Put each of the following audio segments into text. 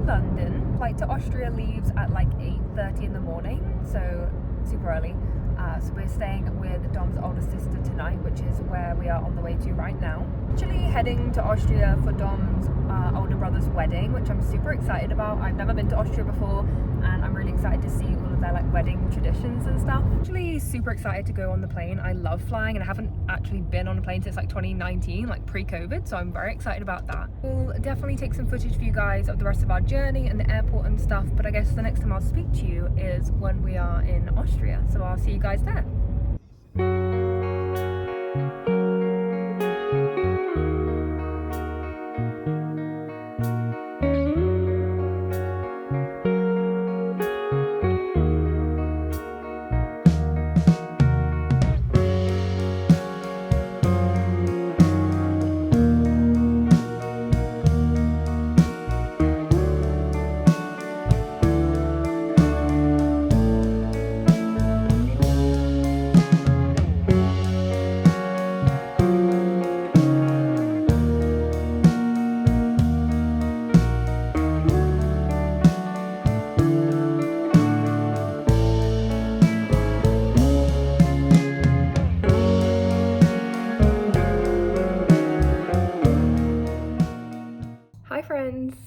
London. Flight to Austria leaves at like 8:30 in the morning, so super early. So we're staying with Dom's older sister tonight, which is where we are on the way to right now. Actually heading to Austria for Dom's older brother's wedding, which I'm super excited about. I've never been to Austria before, and I'm really excited to see all of their like wedding traditions and stuff. Actually super excited to go on the plane. I love flying, and I haven't actually been on a plane since like 2019, like pre-COVID, so I'm very excited about that. We'll definitely take some footage for you guys of the rest of our journey and the airport and stuff, but I guess the next time I'll speak to you is when we are in Austria, so I'll see you guys there.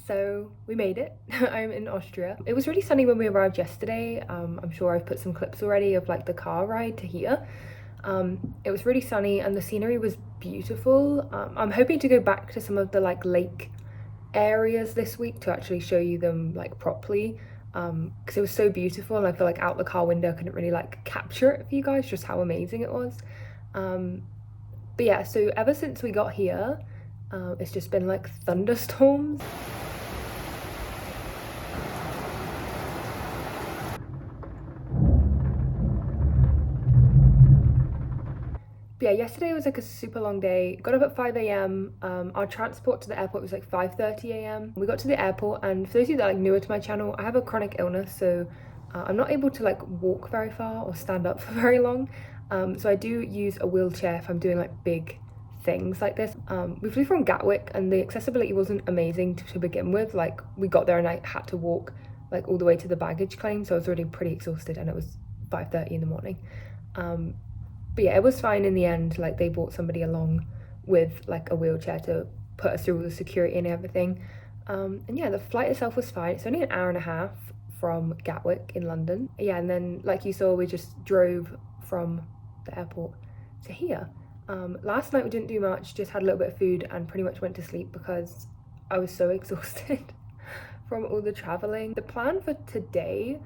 So we made it. I'm in Austria. It was really sunny when we arrived yesterday. I'm sure I've put some clips already of like the car ride to here. It was really sunny and the scenery was beautiful. I'm hoping to go back to some of the like lake areas this week to actually show you them like properly, because it was so beautiful, and I feel like out the car window I couldn't really like capture it for you guys just how amazing it was. But yeah, so ever since we got here, it's just been like thunderstorms. But yeah, yesterday was like a super long day. Got up at 5 a.m. Our transport to the airport was like 5:30 a.m. We got to the airport, and for those of you that are like newer to my channel, I have a chronic illness, so I'm not able to like walk very far or stand up for very long. So I do use a wheelchair if I'm doing like big things like this. We flew from Gatwick, and the accessibility wasn't amazing to begin with. Like we got there and I had to walk like all the way to the baggage claim, so I was already pretty exhausted, and it was 5:30 in the morning. But yeah, it was fine in the end. Like they brought somebody along with like a wheelchair to put us through all the security and everything. And yeah, the flight itself was fine. It's only an hour and a half from Gatwick in London. Yeah, and then like you saw, we just drove from the airport to here. Last night we didn't do much, just had a little bit of food and pretty much went to sleep because I was so exhausted from all the traveling. The plan for today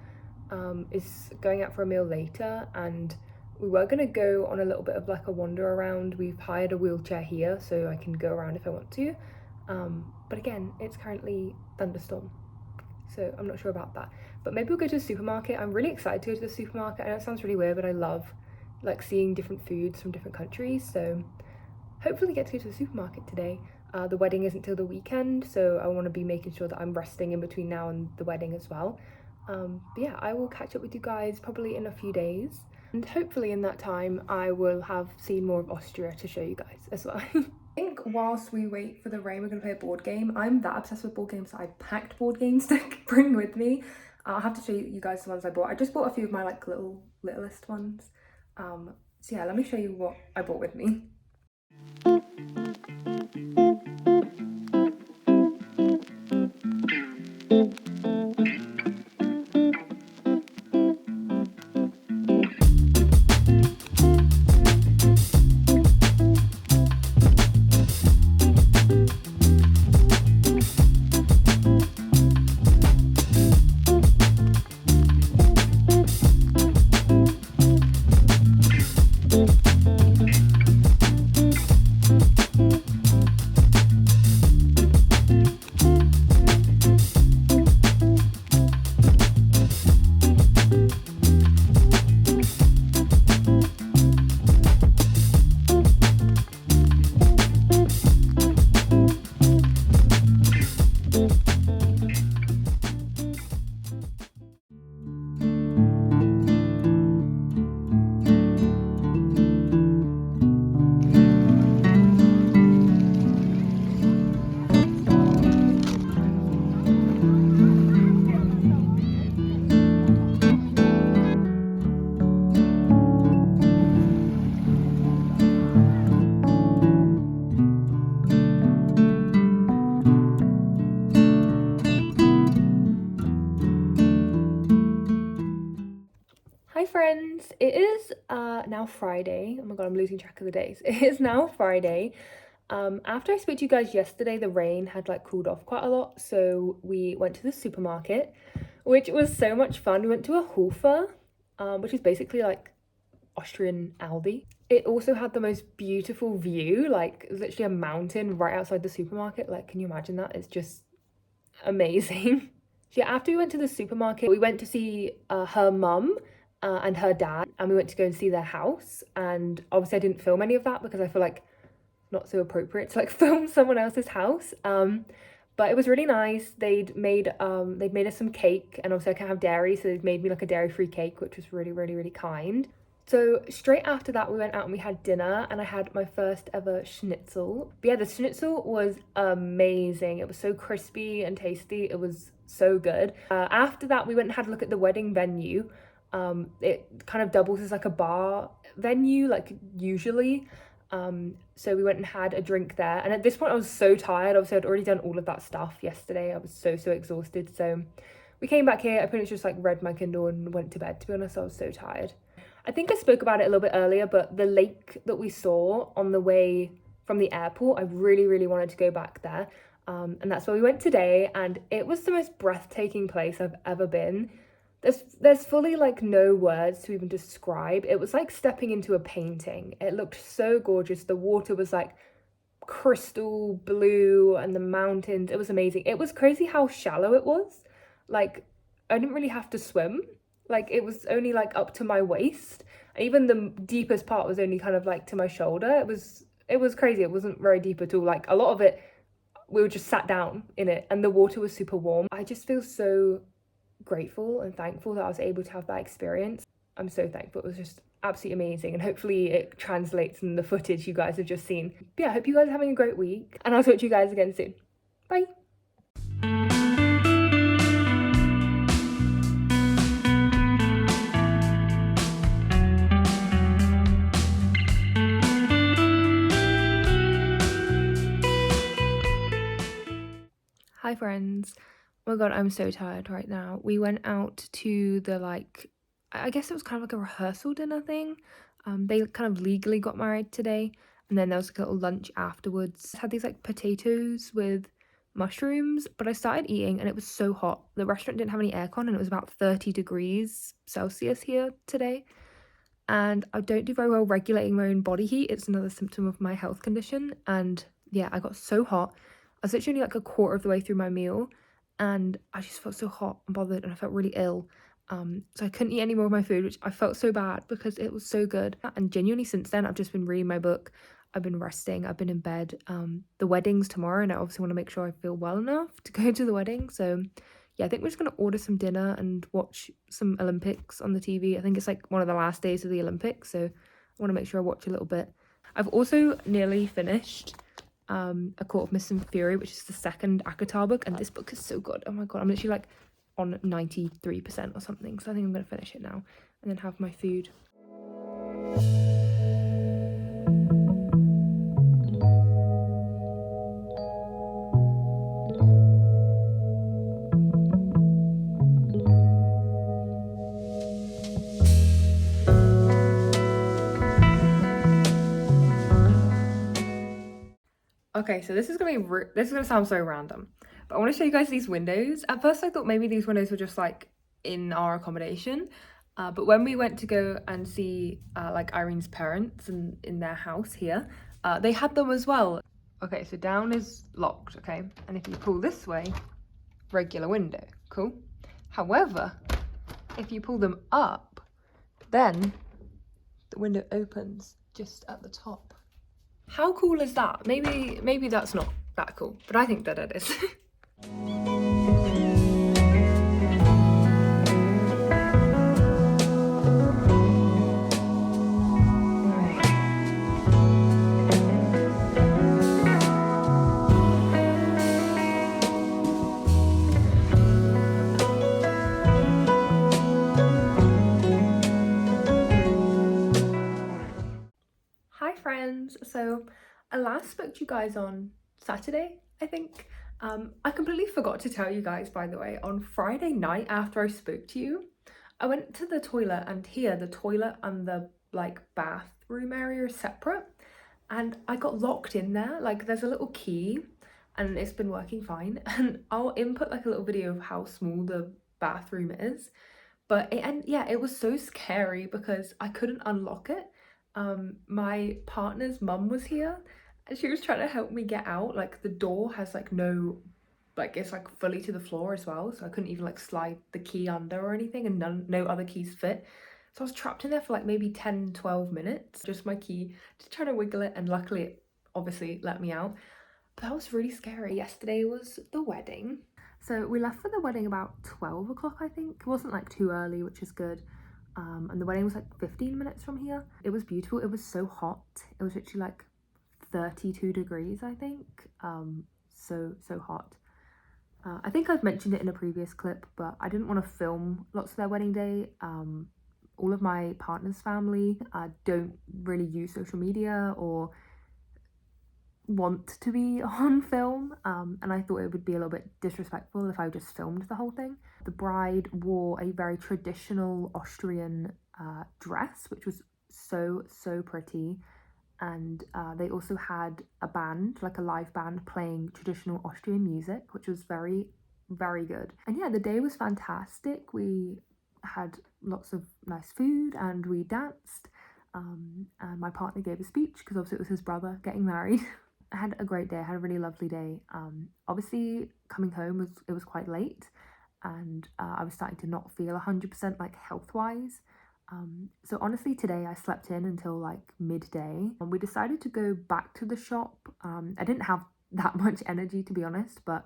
is going out for a meal later, and we were gonna go on a little bit of like a wander around. We've hired a wheelchair here so I can go around if I want to. But again, it's currently thunderstorm, so I'm not sure about that. But maybe we'll go to the supermarket. I'm really excited to go to the supermarket. I know it sounds really weird, but I love like seeing different foods from different countries. So hopefully get to go to the supermarket today. The wedding isn't till the weekend, so I want to be making sure that I'm resting in between now and the wedding as well. But yeah, I will catch up with you guys probably in a few days. And hopefully in that time, I will have seen more of Austria to show you guys as well. I think whilst we wait for the rain, we're going to play a board game. I'm that obsessed with board games that I packed board games to bring with me. I'll have to show you guys the ones I bought. I just bought a few of my like littlest ones. So yeah, let me show you what I bought with me. Hi friends, it is now Friday. Oh my god, I'm losing track of the days. It is now Friday. After I spoke to you guys yesterday, the rain had like cooled off quite a lot, so we went to the supermarket, which was so much fun. We went to a Hofer, which is basically like Austrian Aldi. It also had the most beautiful view, like literally a mountain right outside the supermarket. Like, can you imagine that? It's just amazing. So yeah, after we went to the supermarket, we went to see her mum and her dad, and we went to go and see their house. And obviously, I didn't film any of that because I feel like not so appropriate to like film someone else's house. But it was really nice. They'd made us some cake, and obviously I can't have dairy, so they'd made me like a dairy-free cake, which was really, really, really kind. So straight after that, we went out and we had dinner, and I had my first ever schnitzel. But yeah, the schnitzel was amazing. It was so crispy and tasty. It was so good. After that, we went and had a look at the wedding venue. It kind of doubles as like a bar venue, like usually. So we went and had a drink there. And at this point, I was so tired. Obviously, I'd already done all of that stuff yesterday. I was so exhausted. So we came back here. I pretty much just like read my Kindle and went to bed. To be honest, I was so tired. I think I spoke about it a little bit earlier, but the lake that we saw on the way from the airport, I really wanted to go back there. And that's where we went today, and it was the most breathtaking place I've ever been. There's fully like no words to even describe. It was like stepping into a painting. It looked so gorgeous. The water was like crystal blue, and the mountains, it was amazing. It was crazy how shallow it was. Like, I didn't really have to swim. Like, it was only like up to my waist. Even the deepest part was only kind of like to my shoulder. It was crazy. It wasn't very deep at all. Like, a lot of it, we were just sat down in it, and the water was super warm. I just feel so grateful and thankful that I was able to have that experience. I'm so thankful. It was just absolutely amazing, and hopefully it translates in the footage you guys have just seen. But yeah, I hope you guys are having a great week, and I'll talk to you guys again soon. Bye. Hi friends. Oh my god, I'm so tired right now. We went out to the like, I guess it was kind of like a rehearsal dinner thing. They kind of legally got married today, and then there was like a little lunch afterwards. Had these like potatoes with mushrooms, but I started eating and it was so hot. The restaurant didn't have any aircon, and it was about 30 degrees Celsius here today. And I don't do very well regulating my own body heat. It's another symptom of my health condition. And yeah, I got so hot. I was literally like a quarter of the way through my meal, and I just felt so hot and bothered, and I felt really ill. So I couldn't eat any more of my food, which I felt so bad because it was so good. And genuinely since then, I've just been reading my book. I've been resting. I've been in bed. The wedding's tomorrow, and I obviously want to make sure I feel well enough to go to the wedding. So yeah, I think we're just going to order some dinner and watch some Olympics on the TV. I think it's like one of the last days of the Olympics, so I want to make sure I watch a little bit. I've also nearly finished A Court of Mist and Fury, which is the second ACOTAR book, and this book is so good. Oh my god, I'm literally like on 93% or something, so I think I'm going to finish it now and then have my food. Okay, so this is gonna sound so random, but I want to show you guys these windows. At first, I thought maybe these windows were just like in our accommodation, but when we went to go and see like Irene's parents and in their house here, they had them as well. Okay, so down is locked, okay, and if you pull this way, regular window, cool. However, if you pull them up, then the window opens just at the top. How cool is that? Maybe that's not that cool, but I think that it is. Hi friends, so I last spoke to you guys on Saturday, I think. I completely forgot to tell you guys, by the way, on Friday night after I spoke to you, I went to the toilet, and here the toilet and the like bathroom area is separate, and I got locked in there. Like there's a little key and it's been working fine, and I'll input like a little video of how small the bathroom is. But it was so scary because I couldn't unlock it. My partner's mum was here and she was trying to help me get out. Like the door has like no, like it's like fully to the floor as well, so I couldn't even like slide the key under or anything, and no other keys fit. So I was trapped in there for like maybe 10-12 minutes, just my key, just trying to wiggle it, and luckily it obviously let me out. But that was really scary. Yesterday was the wedding. So we left for the wedding about 12 o'clock, I think. It wasn't like too early, which is good. And the wedding was like 15 minutes from here. It was beautiful. It was so hot. It was literally like 32 degrees, I think. So hot. I think I've mentioned it in a previous clip, but I didn't want to film lots of their wedding day. All of my partner's family don't really use social media or want to be on film, and I thought it would be a little bit disrespectful if I just filmed the whole thing. The bride wore a very traditional Austrian dress, which was so pretty, and they also had a band, like a live band, playing traditional Austrian music, which was very good. And yeah, the day was fantastic. We had lots of nice food and we danced, and my partner gave a speech because obviously it was his brother getting married. I had a great day. I had a really lovely day. Obviously coming home was quite late, and I was starting to not feel 100% like health-wise. So honestly today I slept in until like midday, and we decided to go back to the shop. I didn't have that much energy, to be honest, but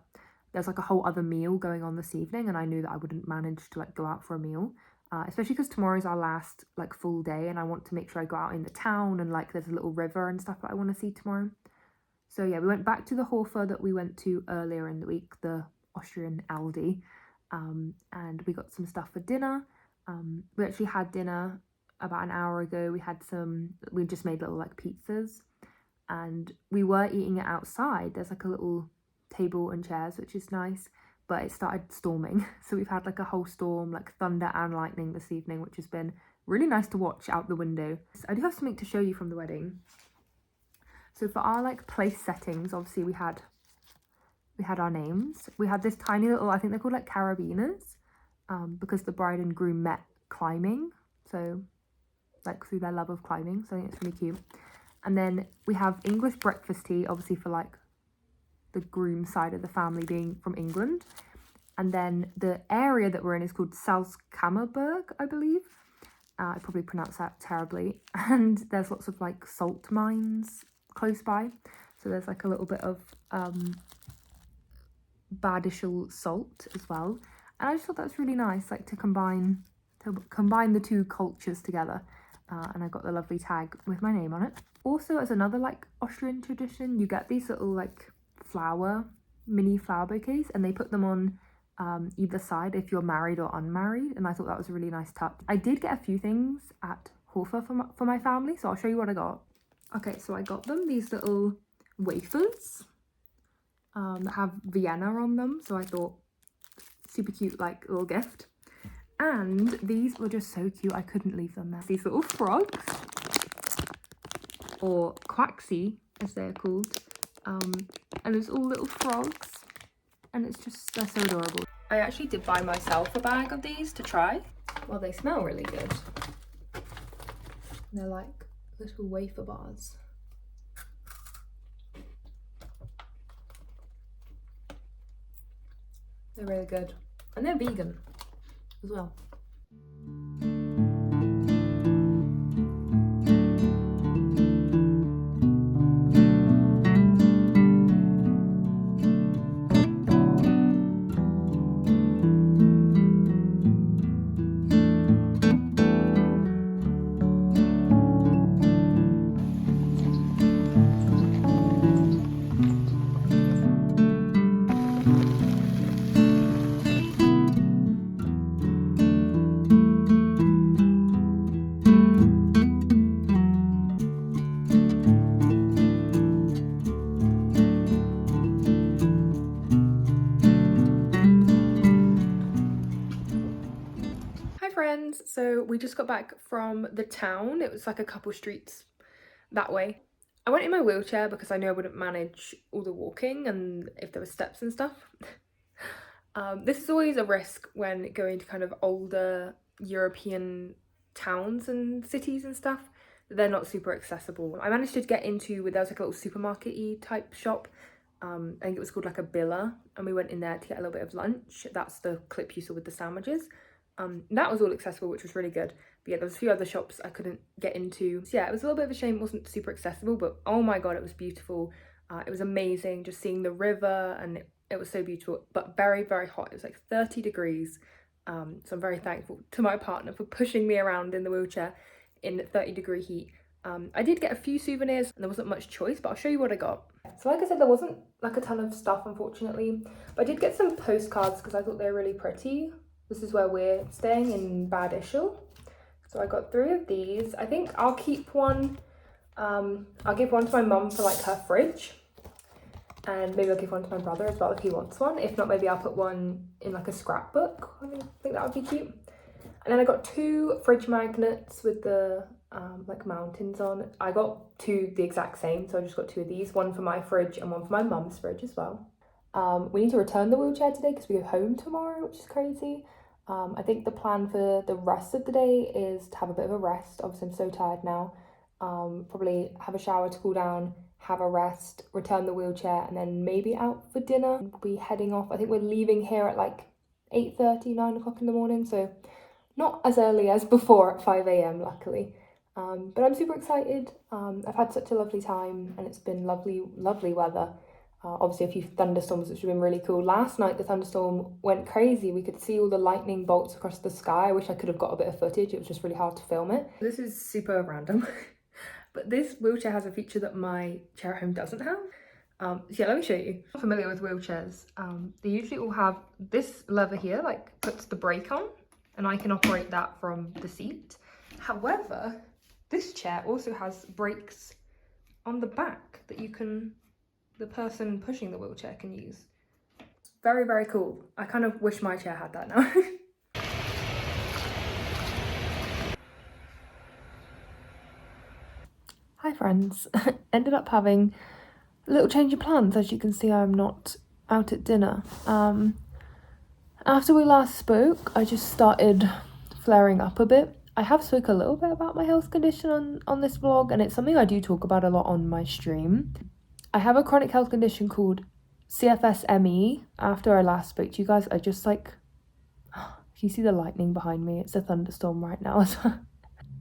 there's like a whole other meal going on this evening, and I knew that I wouldn't manage to like go out for a meal, especially because tomorrow's our last like full day, and I want to make sure I go out in the town, and like there's a little river and stuff that I want to see tomorrow. So yeah, we went back to the Hofer that we went to earlier in the week, the Austrian Aldi, and we got some stuff for dinner. We actually had dinner about an hour ago. We just made little like pizzas, and we were eating it outside. There's like a little table and chairs, which is nice, but it started storming. So we've had like a whole storm, like thunder and lightning this evening, which has been really nice to watch out the window. So I do have something to show you from the wedding. So for our like place settings, obviously we had our names. We had this tiny little, I think they're called like carabiners, because the bride and groom met climbing, so like through their love of climbing. So I think it's really cute. And then we have English breakfast tea, obviously for like the groom side of the family being from England. And then the area that we're in is called Salzkammerberg, I believe. I probably pronounced that terribly. And there's lots of like salt mines close by, so there's like a little bit of Badishal salt as well, and I just thought that was really nice, like to combine the two cultures together, and I got the lovely tag with my name on it. Also, as another like Austrian tradition, you get these little like mini flower bouquets, and they put them on either side if you're married or unmarried, and I thought that was a really nice touch. I did get a few things at Hofer for my family, so I'll show you what I got. Okay, so I got them these little wafers that have Vienna on them, so I thought super cute, like little gift. And these were just so cute, I couldn't leave them there. These little frogs, or quaxi as they're called, and it's all little frogs, and they're so adorable. I actually did buy myself a bag of these to try. Well, they smell really good. They're like little wafer bars. They're really good, and they're vegan as well. we just got back from the town. It was like a couple streets that way. I went in my wheelchair because I knew I wouldn't manage all the walking and if there were steps and stuff. This is always a risk when going to kind of older European towns and cities and stuff. They're not super accessible. I managed to get into, there was like a little supermarket-y type shop. I think it was called like a Billa, and we went in there to get a little bit of lunch. That's the clip you saw with the sandwiches. That was all accessible, which was really good. But yeah, there was a few other shops I couldn't get into. So yeah, it was a little bit of a shame it wasn't super accessible, but oh my god, it was beautiful. It was amazing just seeing the river, and it was so beautiful, but very, very hot. It was like 30 degrees. So I'm very thankful to my partner for pushing me around in the wheelchair in 30-degree heat. I did get a few souvenirs and there wasn't much choice, but I'll show you what I got. So like I said, there wasn't like a ton of stuff, unfortunately, but I did get some postcards because I thought they were really pretty. This is where we're staying in Bad Ischl. So I got 3 of these. I think I'll keep one. I'll give one to my mum for like her fridge. And maybe I'll give one to my brother as well if he wants one. If not, maybe I'll put one in like a scrapbook. I think that would be cute. And then I got 2 fridge magnets with the like mountains on. I got 2 the exact same, so I just got 2 of these. One for my fridge and one for my mum's fridge as well. We need to return the wheelchair today because we go home tomorrow, which is crazy. I think the plan for the rest of the day is to have a bit of a rest. Obviously, I'm so tired now. Probably have a shower to cool down, have a rest, return the wheelchair, and then maybe out for dinner. We'll be heading off. I think we're leaving here at like 8:30, 9 o'clock in the morning, so not as early as before at 5 a.m, luckily. But I'm super excited. I've had such a lovely time, and it's been lovely, lovely weather. Obviously a few thunderstorms, which have been really cool. Last night the thunderstorm went crazy. We could see all the lightning bolts across the sky. I wish I could have got a bit of footage. It was just really hard to film it. This is super random, but this wheelchair has a feature that my chair at home doesn't have. So yeah, let me show you. I'm familiar with wheelchairs. They usually all have this lever here, like puts the brake on, and I can operate that from the seat. However, this chair also has brakes on the back that the person pushing the wheelchair can use. Very, very cool. I kind of wish my chair had that now. Hi friends. Ended up having a little change of plans. As you can see, I'm not out at dinner. After we last spoke, I just started flaring up a bit. I have spoke a little bit about my health condition on this vlog, and it's something I do talk about a lot on my stream. I have a chronic health condition called CFS-ME. After I last spoke to you guys, I just like, you see the lightning behind me? It's a thunderstorm right now. So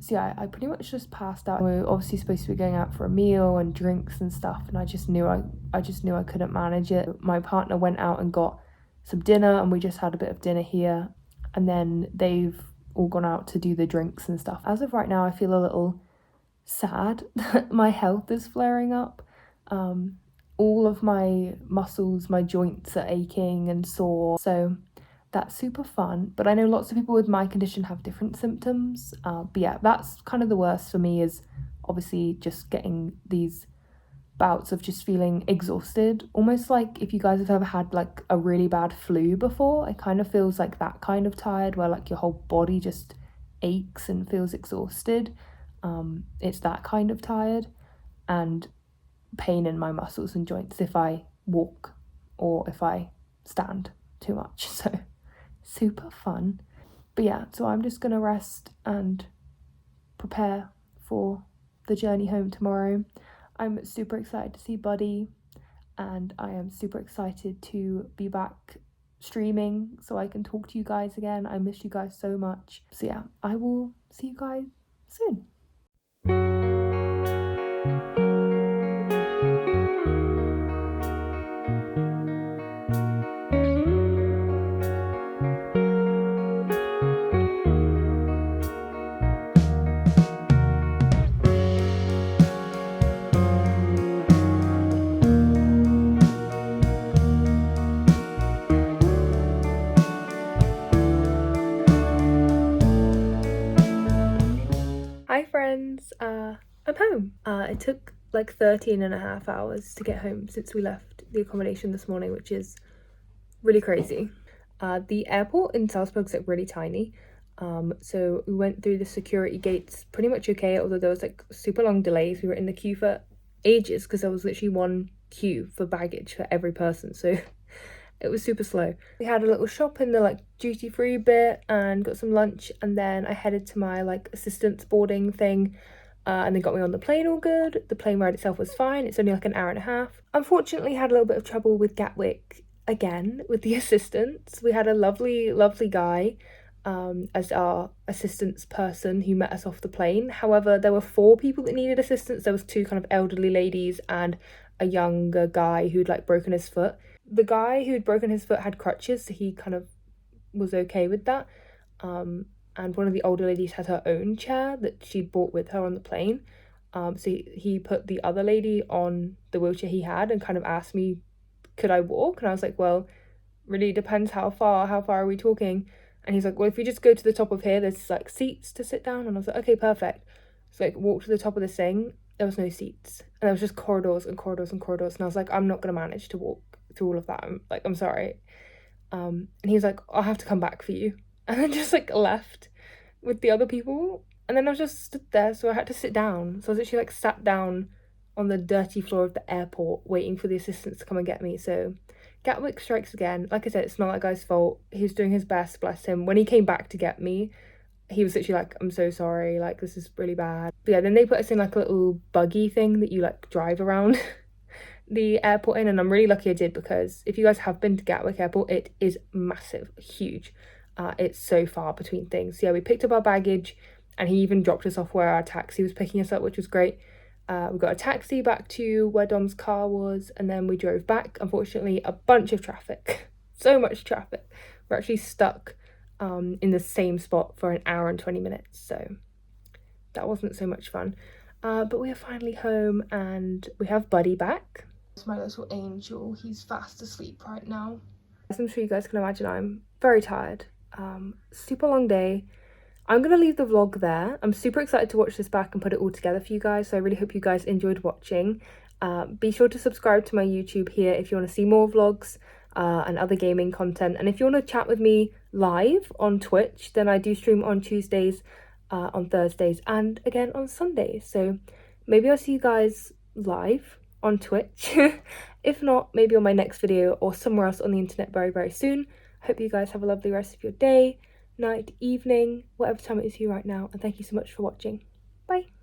yeah, I pretty much just passed out. We were obviously supposed to be going out for a meal and drinks and stuff, and I just knew I couldn't manage it. My partner went out and got some dinner, and we just had a bit of dinner here, and then they've all gone out to do the drinks and stuff. As of right now, I feel a little sad that my health is flaring up. All of my muscles, my joints are aching and sore, so that's super fun. But I know lots of people with my condition have different symptoms. But yeah, that's kind of the worst for me, is obviously just getting these bouts of just feeling exhausted. Almost like if you guys have ever had like a really bad flu before, it kind of feels like that kind of tired, where like your whole body just aches and feels exhausted. It's that kind of tired, and pain in my muscles and joints if I walk or if I stand too much. So super fun. But yeah, so I'm just gonna rest and prepare for the journey home tomorrow. I'm super excited to see Buddy, and I am super excited to be back streaming so I can talk to you guys again. I miss you guys so much. So yeah, I will see you guys soon. Hi friends, I'm home. It took like 13.5 hours to get home since we left the accommodation this morning, which is really crazy. The airport in Salzburg is like really tiny. So we went through the security gates pretty much okay, although there was like super long delays. We were in the queue for ages because there was literally one queue for baggage for every person, so it was super slow. We had a little shop in the like duty-free bit and got some lunch, and then I headed to my like assistance boarding thing, and they got me on the plane all good. The plane ride itself was fine. It's only like an hour and a half. Unfortunately, had a little bit of trouble with Gatwick again with the assistants. We had a lovely guy as our assistance person who met us off the plane. However, there were 4 people that needed assistance. There was 2 kind of elderly ladies and a younger guy who'd like broken his foot. The guy who'd broken his foot had crutches, so he kind of was okay with that. And one of the older ladies had her own chair that she'd brought with her on the plane. So he put the other lady on the wheelchair he had and kind of asked me, could I walk? And I was like, well, really depends how far are we talking? And he's like, well, if you just go to the top of here, there's like seats to sit down. And I was like, okay, perfect. So like walked to the top of this thing, there was no seats. And there was just corridors and corridors and corridors. And I was like, I'm not going to manage to walk through all of that. I'm sorry. And he was like, I'll have to come back for you. And then just like left with the other people. And then I was just stood there, so I had to sit down. So I was actually like sat down on the dirty floor of the airport waiting for the assistants to come and get me. So Gatwick strikes again. Like I said, it's not that guy's fault. He was doing his best, bless him. When he came back to get me, he was literally like, I'm so sorry, like this is really bad. But yeah, then they put us in like a little buggy thing that you like drive around the airport in, and I'm really lucky I did, because if you guys have been to Gatwick Airport, it is massive, huge. It's so far between things. So yeah, we picked up our baggage and he even dropped us off where our taxi was picking us up, which was great. We got a taxi back to where Dom's car was, and then we drove back. Unfortunately, a bunch of traffic. So much traffic. We're actually stuck in the same spot for an hour and 20 minutes, so that wasn't so much fun. But we are finally home and we have Buddy back. It's my little angel. He's fast asleep right now. As I'm sure you guys can imagine, I'm very tired. Super long day. I'm gonna leave the vlog there. I'm super excited to watch this back and put it all together for you guys, so I really hope you guys enjoyed watching. Be sure to subscribe to my YouTube here if you want to see more vlogs and other gaming content, and if you want to chat with me live on Twitch, then I do stream on Tuesdays, on Thursdays, and again on Sundays, so maybe I'll see you guys live on Twitch. If not, maybe on my next video or somewhere else on the internet very soon. I hope you guys have a lovely rest of your day, night, evening, whatever time it is for you right now, and thank you so much for watching. Bye!